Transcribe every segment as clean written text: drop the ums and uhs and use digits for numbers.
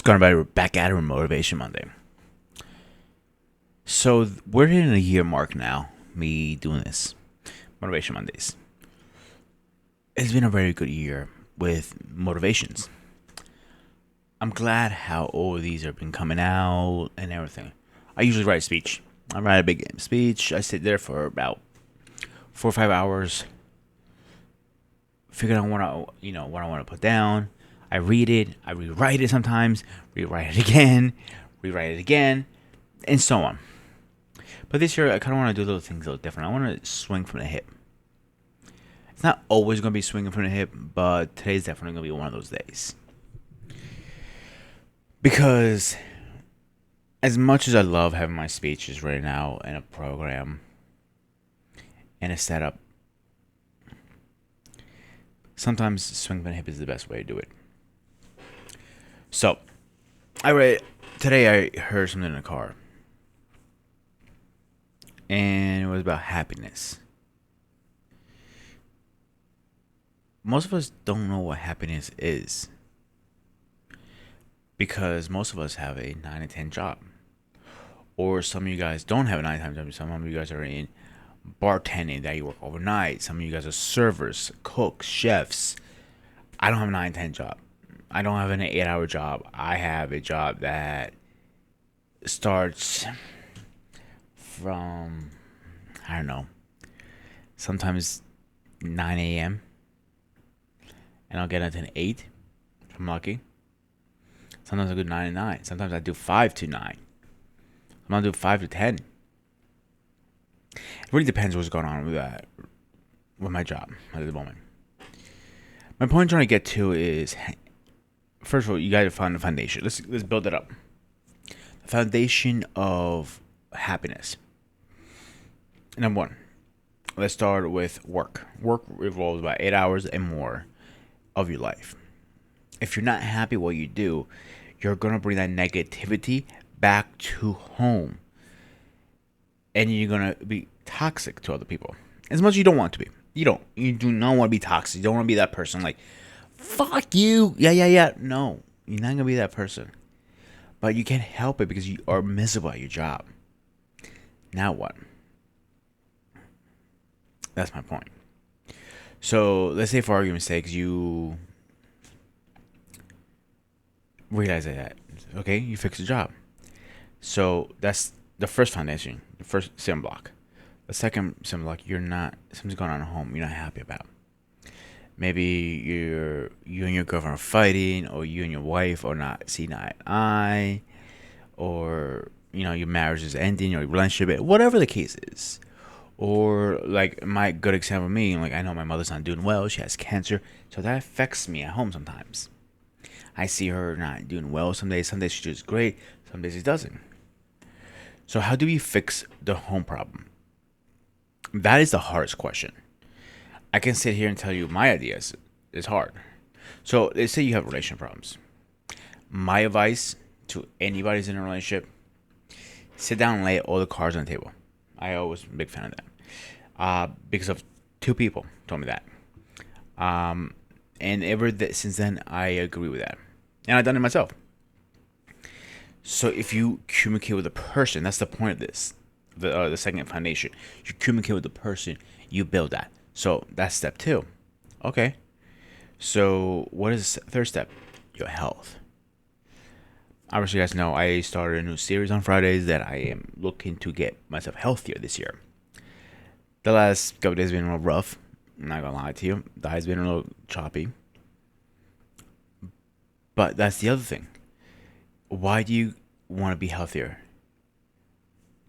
Going back at it with Motivation Monday. So we're hitting a year mark now, me doing this. Motivation Mondays. It's been a very good year with motivations. I'm glad how all of these have been coming out and everything. I usually write a speech. I write a big speech. I sit there for about 4 or 5 hours, figure out what I want to put down. I read it. I rewrite it sometimes. Rewrite it again. Rewrite it again, and so on. But this year, I kind of want to do little things a little different. I want to swing from the hip. It's not always going to be swinging from the hip, but today's definitely going to be one of those days. Because as much as I love having my speeches right now in a program and a setup, sometimes swing from the hip is the best way to do it. So, today I heard something in the car. And it was about happiness. Most of us don't know what happiness is. Because most of us have a 9 to 10 job. Or some of you guys don't have a 9 to 10 job. Some of you guys are in bartending that you work overnight. Some of you guys are servers, cooks, chefs. I don't have a 9 to 10 job. I don't have an 8-hour job. I have a job that starts from, I don't know, sometimes 9 a.m. and I'll get until 8 if I'm lucky. Sometimes I do 9 to 9. Sometimes I do 5 to 9. Sometimes I do 5 to 10. It really depends what's going on with my job at the moment. My point I'm trying to get to is, first of all, you got to find the foundation. Let's build it up. The foundation of happiness. Number one, let's start with work. Work revolves about 8 hours and more of your life. If you're not happy what you do, you're going to bring that negativity back to home. And you're going to be toxic to other people. As much as you don't want to be. You do not want to be toxic. You don't want to be that person like, fuck you. Yeah. No, you're not going to be that person. But you can't help it because you are miserable at your job. Now what? That's my point. So let's say for argument's sake, you realize that, okay, you fix the job. So that's the first foundation, the first sim block. The second sim block, something's going on at home you're not happy about. Maybe you and your girlfriend are fighting, or you and your wife are not seeing eye to eye, or your marriage is ending, or your relationship, whatever the case is. Or like my good example, me, like I know my mother's not doing well, she has cancer, so that affects me at home sometimes. I see her not doing well some days she does great, some days she doesn't. So how do we fix the home problem? That is the hardest question. I can sit here and tell you my ideas. It's hard. So let's say you have relationship problems. My advice to anybody who's in a relationship, sit down and lay all the cards on the table. I always a big fan of that. Because of 2 people told me that. And since then, I agree with that. And I've done it myself. So if you communicate with a person, that's the point of this. The second foundation. You communicate with the person, you build that. So that's step 2. Okay. So what is the third step? Your health. Obviously, you guys know I started a new series on Fridays that I am looking to get myself healthier this year. The last couple days have been a little rough. I'm not going to lie to you. The diet's been a little choppy. But that's the other thing. Why do you want to be healthier?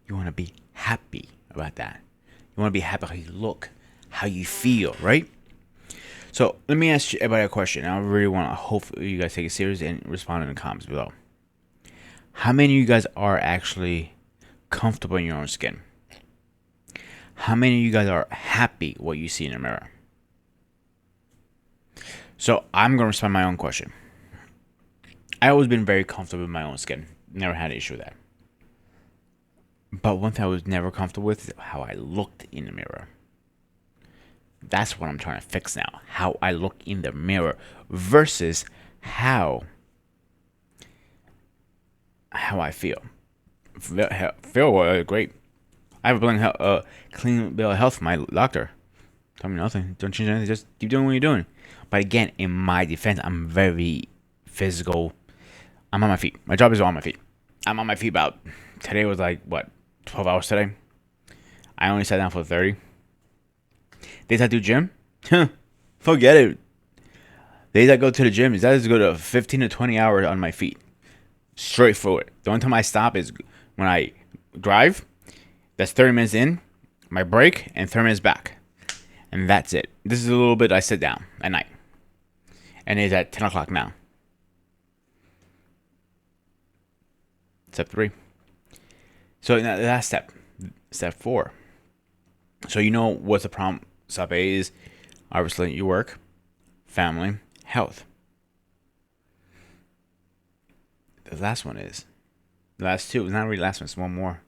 You want to be happy about that. You want to be happy how you look, how you feel, right? So let me ask everybody a question. I really want to hopefully you guys take it serious and respond in the comments below. How many of you guys are actually comfortable in your own skin? How many of you guys are happy what you see in the mirror? So I'm going to respond my own question. I've always been very comfortable with my own skin. Never had an issue with that. But one thing I was never comfortable with is how I looked in the mirror. That's what I'm trying to fix now. How I look in the mirror versus how how I feel. Feel great. I have a clean bill of health from my doctor. Tell me nothing. Don't change anything. Just keep doing what you're doing. But again, in my defense, I'm very physical. I'm on my feet. My job is on my feet. I'm on my feet about, today was like, what, 12 hours today? I only sat down for 30. Days I do gym? Forget it. Days I go to the gym is I just go to 15 to 20 hours on my feet. Straight forward. The only time I stop is when I drive. That's 30 minutes in, my break, and 30 minutes back. And that's it. This is a little bit I sit down at night. And it's at 10 o'clock now. Step 3. So the last step. Step 4. So you know what's the problem? Step A is obviously your work, family, health. The last one is. The last two. It's not really the last one. It's one more.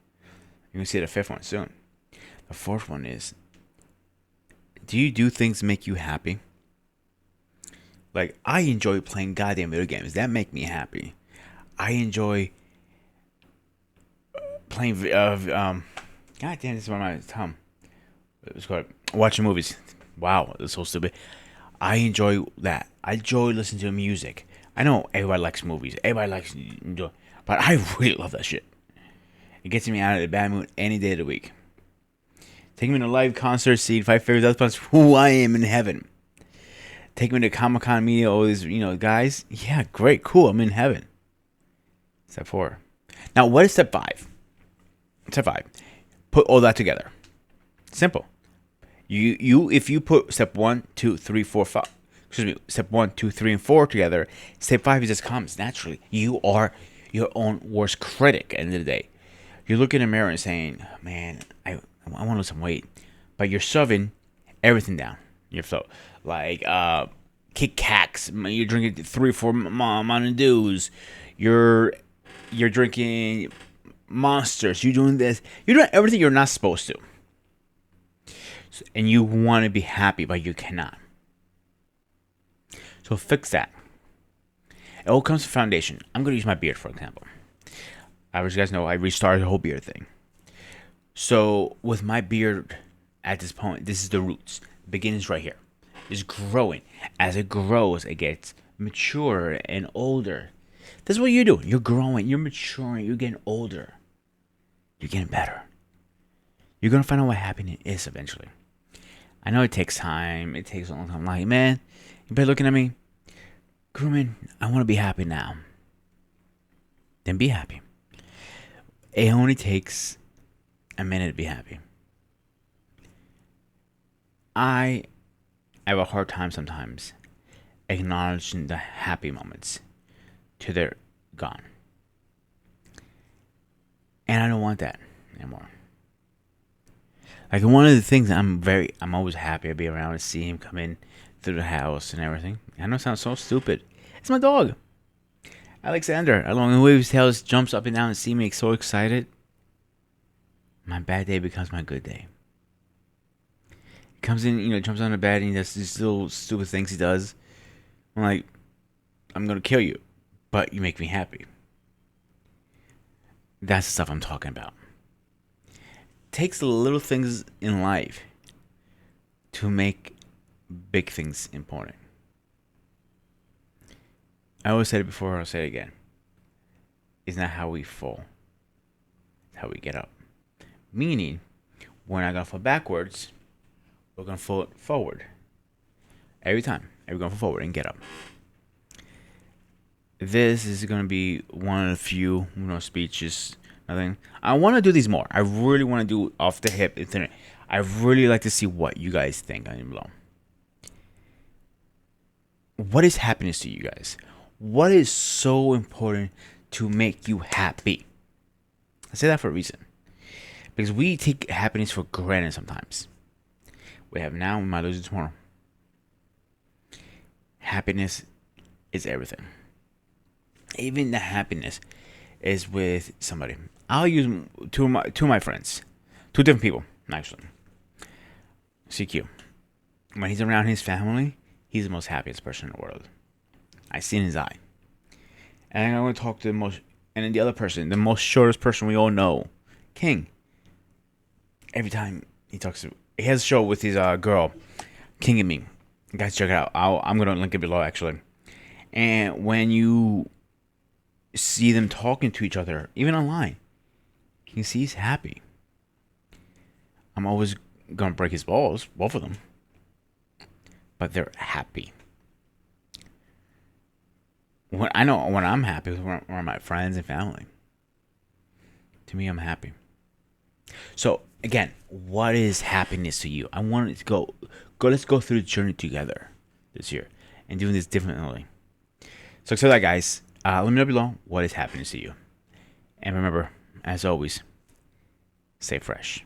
You're going to see the 5th one soon. The 4th one is, do you do things that make you happy? Like, I enjoy playing goddamn video games. That make me happy. I enjoy playing, goddamn, this is one of my tongue. It's called watching movies. Wow, that's so stupid. I enjoy that. I enjoy listening to music. I know everybody likes movies. Everybody likes enjoy, but I really love that shit. It gets me out of the bad mood any day of the week. Take me to a live concert, see 5 favorite that's who I am in heaven. Take me to Comic-Con media, all these, guys. Yeah, great, cool, I'm in heaven. Step 4. Now, what is step 5? Step 5. Put all that together. Simple. If you put step 1, 2, 3, 4, 5. Step 1, 2, 3, and 4 together. Step 5 just comes naturally. You are your own worst critic at the end of the day. You look in the mirror and saying, man, I want to lose some weight. But you're shoving everything down your throat. Like Kit Kats. You're drinking 3 or 4 Mountain Dews. You're drinking Monsters. You're doing this. You're doing everything you're not supposed to. And you want to be happy, but you cannot. So fix that. It all comes to foundation. I'm going to use my beard, for example. As you guys know, I restarted the whole beard thing. So with my beard at this point, this is the roots. The beginning's right here. It's growing. As it grows, it gets mature and older. That's what you do. You're growing. You're maturing. You're getting older. You're getting better. You're going to find out what happiness is eventually. I know it takes time. It takes a long time. I'm like, man, you better looking at me. Grooming, I want to be happy now. Then be happy. It only takes a minute to be happy. I have a hard time sometimes acknowledging the happy moments till they're gone. And I don't want that anymore. Like, one of the things I'm always happy to be around and see him come in through the house and everything. I know it sounds so stupid. It's my dog. Alexander, along the way his tail, jumps up and down and see me so excited. My bad day becomes my good day. He comes in, jumps on the bed and he does these little stupid things he does. I'm like, I'm going to kill you, but you make me happy. That's the stuff I'm talking about. It takes the little things in life to make big things important. I always said it before, I'll say it again. It's not how we fall. It's how we get up. Meaning, we're not going to fall backwards. We're going to fall forward. Every time. We're going to fall forward and get up. This is going to be one of the few, speeches. Nothing. I want to do these more. I really want to do off the hip. I really like to see what you guys think on below. What is happiness to you guys? What is so important to make you happy? I say that for a reason. Because we take happiness for granted sometimes. We have now, we might lose it tomorrow. Happiness is everything. Even the happiness is with somebody. I'll use two of my friends. 2 different people, actually. CQ. When he's around his family, he's the most happiest person in the world. I see in his eye. And I'm going to talk to the most And then the other person, the most shortest person we all know, King. Every time he has a show with his girl, King and Me. Guys, check it out. I'm gonna link it below actually. And when you see them talking to each other, even online, you can see he's happy. I'm always gonna break his balls, both of them, but they're happy. When I'm happy with one of my friends and family. To me, I'm happy. So again, what is happiness to you? I wanted to go. Let's go through the journey together this year and doing this differently. So that, guys. Let me know below what is happiness to you. And remember, as always, stay fresh.